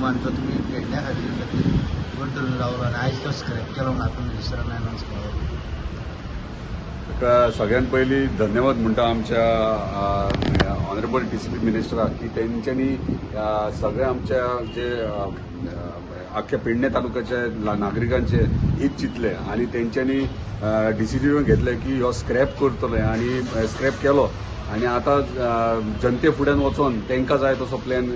मानतो तुम्ही पेडण्या खातीर वोट धरून रावलो आनी आयज तो स्क्रॅप केलो म्हणून आपण मिनिस्टरान अनावन्स केलो. ताका सगळ्यात पयलीं धन्यवाद म्हणटा आमच्या ऑनरेबल DCP मिनिस्टराक की तेंच्यांनी सगळ्या आमच्या जे अख्ख्या पेडणे तालुक्याच्या नागरिकांचे हित चिंतले आणि तेंच्यांनी डिसिजन घेतले की हो स्क्रॅप करतले आणि स्क्रॅप केलो आणि आता जनते फुड्यान वचोन तांकां जाय तसो प्लॅन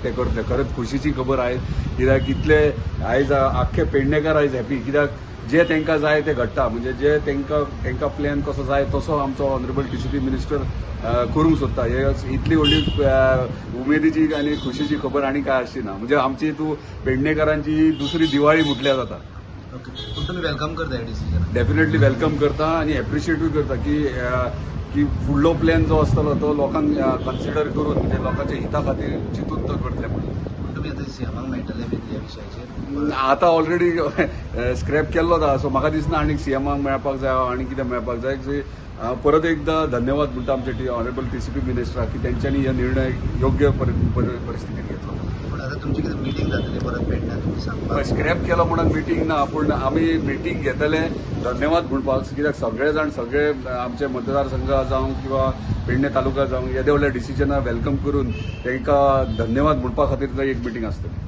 ते करतले. खरेंच खुशीची खबर आहे कित्याक इतले आयज आख्खे पेडणेकार आयज हॅपी कित्याक जे तांकां जाय ते घडटा म्हणजे जे तांकां प्लॅन कसो जाय तसो आमचो ऑनरेबल DCP मिनिस्टर करूंक सोदता. हे इतली व्हडली उमेदीची आनी खुशीची खबर आनी काय आसची ना. म्हणजे आमची तूं पेडणेकारांची दुसरी दिवाळी म्हटल्या जाता. ओके, पूण तुमी वेलकम करता डिसिजन? डेफिनेटली वेलकम करता आणि एप्रिशिएटूय करता की फुडलो प्लॅन जो आसतलो तो लोकांक कन्सिडर करून म्हणजे लोकांच्या हिता खातीर चिंतून तो करतले म्हणून. तुमी आतां सीएमाक मेळटले बी ह्या विशयाचेर? आता ऑलरेडी स्क्रॅप केल्लो आसा सो म्हाका दिसना आनीक सीएमाक मेळपाक जाय आनी कितें मेळपाक जाय. परत एकदा धन्यवाद म्हणटा आमचे ऑनरेबल DCP मिनिस्टराक की तेंच्यांनी हे निर्णय योग्य परिस्थितीत घेतलो. पूण आतां तुमची कितें मिटींग जातली परत पेडण्यात तुमी सांगपाक? स्क्रॅप केलो म्हणून मिटींग ना पूण आमी मिटींग घेतले धन्यवाद म्हणपाक कित्याक सगळे जाण सगळे आमचे मतदारसंघ जावं किंवा पेडणे तालुका जावं येदे व्हडल्या डिसिजनाक वेलकम करून तांकां धन्यवाद म्हणपा खातीर एक मिटींग आसतली.